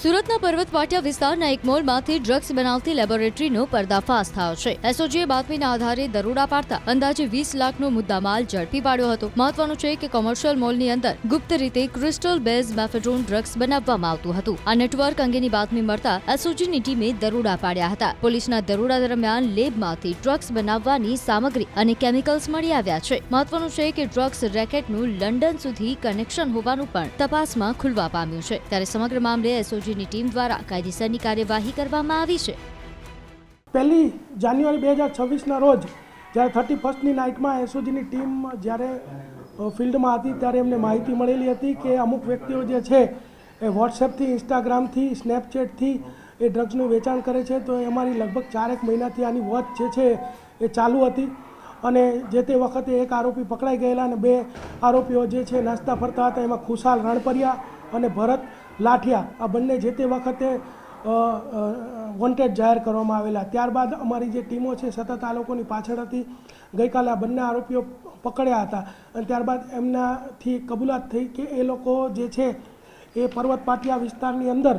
સુરતના પર્વત પાટિયા વિસ્તારના એક મોલમાંથી ડ્રગ્સ બનાવતી લેબોરેટરીનો પર્દાફાશ થયો છે। એસઓજીએ બાતમીના આધારે દરોડા પાડતા અંદાજે 20 લાખનો મુદ્દામાલ ઝડપી પાડ્યો હતો। મહત્વનું છે કે કોમર્શિયલ મોલની અંદર ગુપ્ત રીતે ક્રિસ્ટલ બેઝ મેફેડ્રોન ડ્રગ્સ બનાવવામાં આવતું હતું। આ નેટવર્ક અંગેની બાતમી મળતા એસઓજીની ટીમે દરોડા પાડ્યા હતા। પોલીસના દરોડા દરમિયાન લેબમાંથી ડ્રગ્સ બનાવવાની સામગ્રી અને કેમિકલ્સ મળી આવ્યા છે। મહત્વનું છે કે ડ્રગ્સ રેકેટનું લંડન સુધી કનેક્શન હોવાનું પણ તપાસમાં ખુલવા પામ્યું છે। ત્યારે સમગ્ર મામલે એસઓજીની ટીમ દ્વારા કાયદેસરની કાર્યવાહી કરવામાં આવી છે। 1 જાન્યુઆરી 2026ના રોજ જ્યારે 31મી નાઇટમાં એસઓજીની ટીમ જ્યારે ફિલ્ડમાં હતી ત્યારે એમને માહિતી મળેલી હતી કે અમુક વ્યક્તિઓ જે છે એ વોટ્સએપથી, ઇન્સ્ટાગ્રામથી, સ્નેપચેટથી એ ડ્રગ્સનું વેચાણ કરે છે। તો અમારી લગભગ 4 મહિનાથી આની વોચ જે છે એ ચાલુ હતી અને જે તે વખતે એક આરોપી પકડાઈ ગયેલા અને 2 આરોપીઓ જે છે નાસ્તા ફરતા હતા। એમાં ખુશાલ રણપરિયા અને ભરત લાઠિયા આ બંને જે તે વખતે વોન્ટેડ જાહેર કરવામાં આવેલા। ત્યારબાદ અમારી જે ટીમો છે સતત આ લોકોની પાછળ હતી। ગઈકાલે આ બંને આરોપીઓ પકડ્યા હતા અને ત્યારબાદ એમનાથી કબૂલાત થઈ કે એ લોકો જે છે એ પર્વત પાટિયા વિસ્તારની અંદર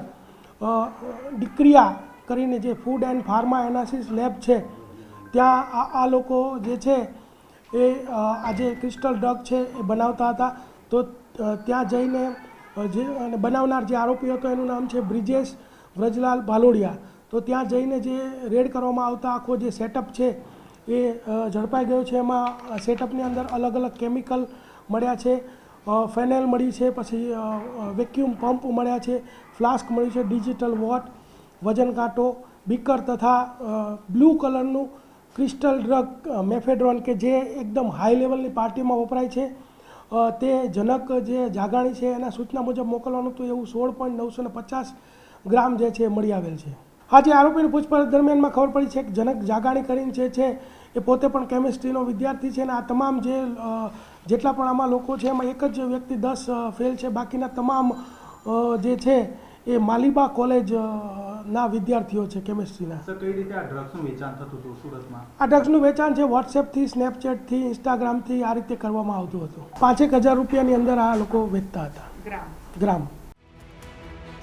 ડિક્રિયા કરીને જે food and pharma analysis lab છે ત્યાં આ લોકો જે છે એ આજે ક્રિસ્ટલ ડ્રગ છે એ બનાવતા હતા। તો ત્યાં જઈને અને બનાવનાર જે આરોપી હતો એનું નામ છે બ્રિજેશ વ્રજલાલ ભાલોડિયા। તો ત્યાં જઈને જે રેડ કરવામાં આવતા આખો જે સેટઅપ છે એ ઝડપાઈ ગયો છે। એમાં સેટઅપની અંદર અલગ અલગ કેમિકલ મળ્યા છે, ફેનેલ મળી છે, પછી વેક્યુમ પંપ મળ્યા છે, ફ્લાસ્ક મળ્યું છે, ડિજિટલ વોટ, વજન કાંટો, બીકર તથા બ્લુ કલરનું ક્રિસ્ટલ ડ્રગ મેફેડ્રોન કે જે એકદમ હાઈ લેવલની પાર્ટીમાં વપરાય છે। તે જનક જે જાગાણી છે એના સૂચના મુજબ મોકલવાનું હતું એવું 16.950 ગ્રામ જે છે મળી આવેલ છે। આજે આરોપીની પૂછપરછ દરમિયાનમાં ખબર પડી છે કે જનક જાગાણી કરીને જે છે એ પોતે પણ કેમિસ્ટ્રીનો વિદ્યાર્થી છે અને આ તમામ જેટલા પણ આમાં લોકો છે એમાં એક જ વ્યક્તિ 10 ફેલ છે। બાકીના તમામ જે છે એ માલિબા કોલેજના વિદ્યાર્થીઓ છે કેમિસ્ટ્રીના। સર, કઈ રીતે આ ડ્રગ્સનું વેચાણ થતું હતું સુરતમાં? આ ડ્રગ્સનું વેચાણ છે વોટ્સએપથી, સ્નેપચેટથી, ઇન્સ્ટાગ્રામથી આ રીતે કરવામાં આવતું હતું। 5,000 રૂપિયાની અંદર આ લોકો વેચતા હતા ગ્રામ।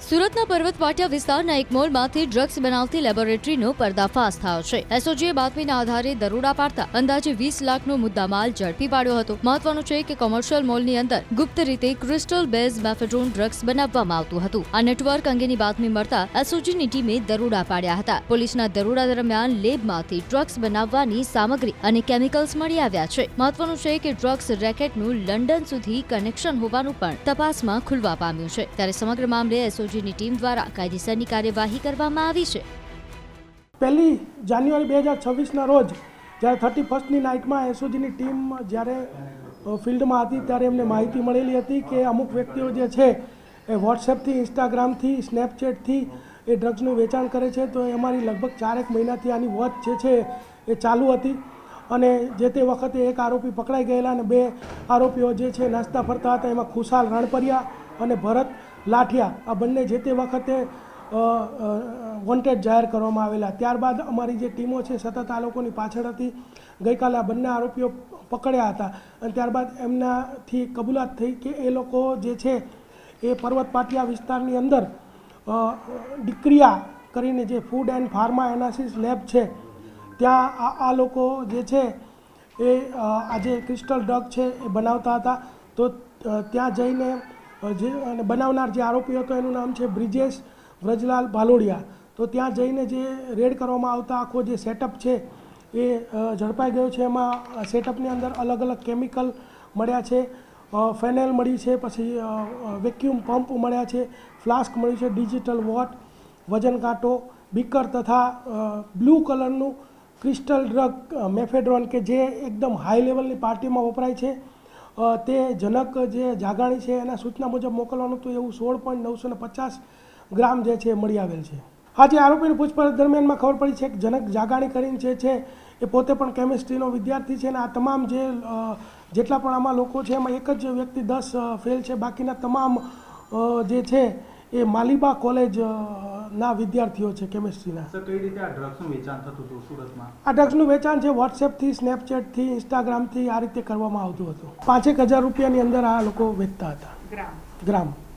સુરતના પર્વત પાટિયા વિસ્તારના એક મોલમાંથી ડ્રગ્સ બનાવતી લેબોરેટરીનો પર્દાફાશ થયો છે। એસઓજીએ બાતમીના આધારે દરોડા પાડતા અંદાજે 20 લાખનો મુદ્દામાલ ઝડપી પાડ્યો હતો। મહત્વનું છે કે કોમર્શિયલ મોલની અંદર ગુપ્ત રીતે ક્રિસ્ટલ બેઝ મેફેડ્રોન ડ્રગ્સ બનાવવામાં આવતું હતું। આ નેટવર્ક અંગેની બાતમી મળતા એસઓજીની ટીમે દરોડા પાડ્યા હતા। પોલીસના દરોડા દરમિયાન લેબમાંથી ડ્રગ્સ બનાવવાની સામગ્રી અને કેમિકલ્સ મળી આવ્યા છે। મહત્વનું છે કે ડ્રગ્સ રેકેટનું લંડન સુધી કનેક્શન હોવાનું પણ તપાસમાં ખુલવા પામ્યું છે। ત્યારે સમગ્ર મામલે એસઓજી ની ટીમ દ્વારા કાયદેસરની કાર્યવાહી કરવામાં આવી છે। 1 જાન્યુઆરી 2026ના રોજ જ્યારે 31મી નાઇટમાં એસઓજીની ટીમ જ્યારે ફિલ્ડમાં હતી ત્યારે એમને માહિતી મળેલી હતી કે અમુક વ્યક્તિઓ જે છે એ વોટ્સએપથી, ઇન્સ્ટાગ્રામથી, સ્નેપચેટથી એ ડ્રગ્સનું વેચાણ કરે છે। તો અમારી લગભગ 4 મહિનાથી આની વોચ જે છે એ ચાલુ હતી અને જે તે વખતે એક આરોપી પકડાઈ ગયેલા અને 2 આરોપીઓ જે છે નાસ્તા ફરતા હતા। એમાં ખુશાલ રણપરિયા અને ભરત લાઠિયા આ બંને જે તે વખતે વોન્ટેડ જાહેર કરવામાં આવેલા। ત્યારબાદ અમારી જે ટીમો છે સતત આ લોકોની પાછળ હતી। ગઈકાલે આ બંને આરોપીઓ પકડ્યા હતા અને ત્યારબાદ એમનાથી કબૂલાત થઈ કે એ લોકો જે છે એ પર્વત પાટિયા વિસ્તારની અંદર ડિક્રિયા કરીને જે food and pharma analysis lab છે ત્યાં આ લોકો જે છે એ આજે ક્રિસ્ટલ ડ્રગ છે એ બનાવતા હતા। તો ત્યાં જઈને અને બનાવનાર જે આરોપી હતો એનું નામ છે બ્રિજેશ વ્રજલાલ ભાલોડિયા। તો ત્યાં જઈને જે રેડ કરવામાં આવતા આખો જે સેટઅપ છે એ ઝડપાઈ ગયો છે। એમાં સેટઅપની અંદર અલગ અલગ કેમિકલ મળ્યા છે, ફેનેલ મળી છે, પછી વેક્યુમ પંપ મળ્યા છે, ફ્લાસ્ક મળ્યું છે, ડિજિટલ વોટ, વજન કાંટો, બીકર તથા બ્લુ કલરનું ક્રિસ્ટલ ડ્રગ મેફેડ્રોન કે જે એકદમ હાઈ લેવલની પાર્ટીમાં વપરાય છે। તે જનક જે જાગાણી છે એના સૂચના મુજબ મોકલવાનું હતું એવું 16.950 ગ્રામ જે છે મળી આવેલ છે। આજે આરોપીની પૂછપરછ દરમિયાનમાં ખબર પડી છે કે જનક જાગાણી કરીને જે છે એ પોતે પણ કેમિસ્ટ્રીનો વિદ્યાર્થી છે અને આ તમામ જેટલા પણ આમાં લોકો છે એમાં એક જ વ્યક્તિ 10 ફેલ છે। બાકીના તમામ જે છે એ માલિબા કોલેજના વિદ્યાર્થીઓ છે કેમિસ્ટ્રીના। સર, કઈ રીતે આ ડ્રગ્સનું વેચાણ થતું હતું સુરતમાં? આ ડ્રગ્સનું વેચાણ છે વોટ્સએપથી, સ્નેપચેટથી, ઇન્સ્ટાગ્રામથી આ રીતે કરવામાં આવતું હતું। 5,000 રૂપિયાની અંદર આ લોકો વેચતા હતા ગ્રામ।